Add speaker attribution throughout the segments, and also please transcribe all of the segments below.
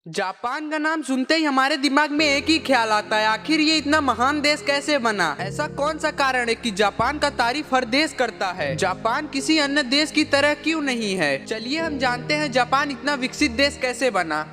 Speaker 1: Japan का नाम सुनते ही हमारे दिमाग में एक ही ख्याल आता है, आखिर ये इतना महान देश कैसे बना। ऐसा कौन सा कारण है कि जापान का तारीफ हर देश करता है। जापान किसी अन्य देश की तरह क्यों नहीं है, चलिए हम जानते हैं जापान इतना विकसित देश कैसे बना।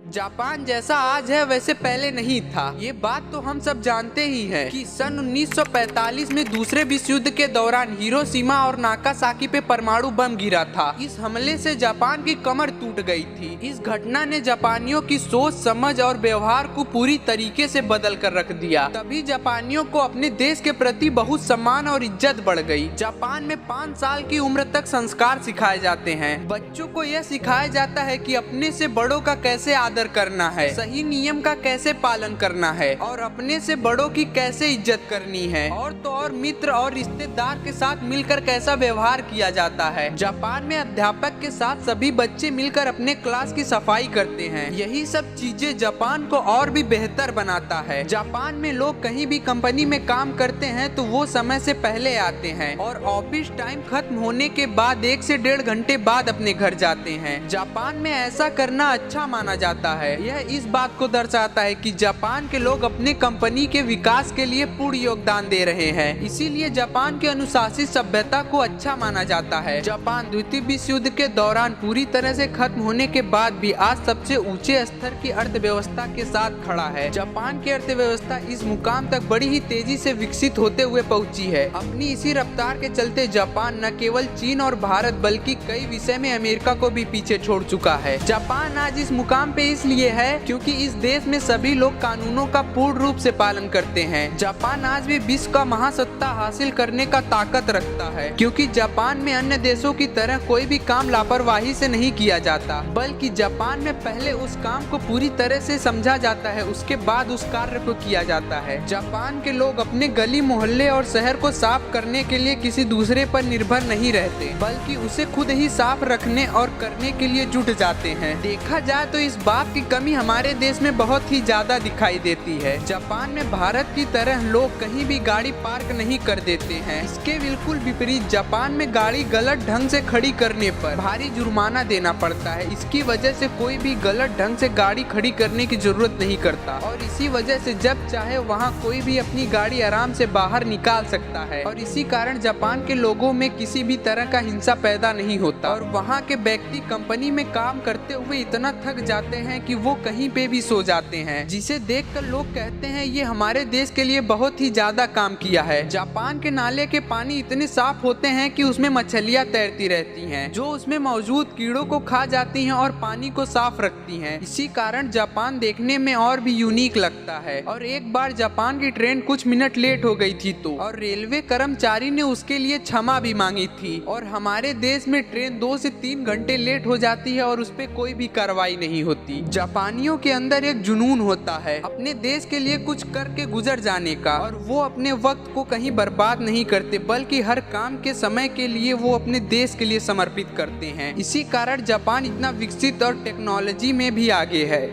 Speaker 1: जापान जैसा आज है वैसे पहले नहीं था, ये बात तो हम सब जानते ही हैं कि सन 1945 में दूसरे विश्व युद्ध के दौरान हिरोशिमा और नागासाकी पे परमाणु बम गिरा था। इस हमले से जापान की कमर टूट गई थी। इस घटना ने जापानियों की सोच समझ और व्यवहार को पूरी तरीके से बदल कर रख दिया। तभी जापानियों को अपने देश के प्रति बहुत सम्मान और इज्जत बढ़ गई। जापान में 5 साल की उम्र तक संस्कार सिखाए जाते हैं। बच्चों को यह सिखाया जाता है कि अपने से बड़ों का कैसे आदर करना है, सही नियम का कैसे पालन करना है और अपने से बड़ों की कैसे इज्जत करनी है, और तो और मित्र और रिश्तेदार के साथ मिलकर कैसा व्यवहार किया जाता है। जापान में अध्यापक के साथ सभी बच्चे मिलकर अपने क्लास की सफाई करते हैं। यही सब चीजें जापान को और भी बेहतर बनाता है। जापान में लोग कहीं भी कंपनी में काम करते हैं तो वो समय से पहले आते हैं और ऑफिस टाइम खत्म होने के बाद 1 से 1.5 घंटे बाद अपने घर जाते हैं। जापान में ऐसा करना अच्छा माना जाता है। यह इस बात को दर्शाता है कि जापान के लोग अपने कंपनी के विकास के लिए पूर्ण योगदान दे रहे हैं। इसीलिए जापान के अनुशासित सभ्यता को अच्छा माना जाता है। जापान द्वितीय विश्व युद्ध के दौरान पूरी तरह से खत्म होने के बाद भी आज सबसे ऊंचे स्तर की अर्थव्यवस्था के साथ खड़ा है। जापान की अर्थव्यवस्था इस मुकाम तक बड़ी ही तेजी से विकसित होते हुए पहुंची है। अपनी इसी रफ्तार के चलते जापान न केवल चीन और भारत बल्कि कई विषय में अमेरिका को भी पीछे छोड़ चुका है। जापान आज इस मुकाम पे इसलिए है क्योंकि इस देश में सभी लोग कानूनों का पूर्ण रूप से पालन करते हैं। जापान आज भी विश्व का महासत्ता हासिल करने का ताकत रखता है, क्योंकि जापान में अन्य देशों की तरह कोई भी काम लापरवाही से नहीं किया जाता, बल्कि जापान में पहले उस काम को पूरी तरह से समझा जाता है, उसके बाद उस कार्य को किया जाता है। जापान के लोग अपने गली मोहल्ले और शहर को साफ करने के लिए किसी दूसरे पर निर्भर नहीं रहते, बल्कि उसे खुद ही साफ रखने और करने के लिए जुट जाते हैं। देखा जाए तो इस बात की कमी हमारे देश में बहुत ही ज्यादा दिखाई देती है। जापान में भारत की तरह लोग कहीं भी गाड़ी पार्क नहीं कर देते हैं। इसके बिल्कुल विपरीत जापान में गाड़ी गलत ढंग से खड़ी करने पर भारी जुर्माना देना पड़ता है। इसकी वजह से कोई भी गलत ढंग से गाड़ी खड़ी करने की जरूरत नहीं करता और इसी वजह से जब चाहे वहाँ कोई भी अपनी गाड़ी आराम से बाहर निकाल सकता है। और इसी कारण जापान के लोगों में किसी भी तरह का हिंसा पैदा नहीं होता और वहाँ के व्यक्ति कंपनी में काम करते हुए इतना थक जाते हैं कि वो कहीं पे भी सो जाते हैं, जिसे देखकर लोग कहते हैं ये हमारे देश के लिए बहुत ही ज्यादा काम किया है। जापान के नाले के पानी इतने साफ होते हैं कि उसमें मछलियां तैरती रहती हैं, जो उसमें मौजूद कीड़ों को खा जाती हैं और पानी को साफ रखती हैं। इसी कारण जापान देखने में और भी यूनिक लगता है। और एक बार जापान की ट्रेन कुछ मिनट लेट हो गई थी तो और रेलवे कर्मचारी ने उसके लिए क्षमा भी मांगी थी। और हमारे देश में ट्रेन 2 से 3 घंटे लेट हो जाती है और उस पर कोई भी कार्रवाई नहीं होती। जापानियों के अंदर एक जुनून होता है अपने देश के लिए कुछ करके गुजर जाने का, और वो अपने वक्त को कहीं बर्बाद नहीं करते, बल्कि हर काम के समय के लिए वो अपने देश के लिए समर्पित करते हैं। इसी कारण जापान इतना विकसित और टेक्नोलॉजी में भी आगे है।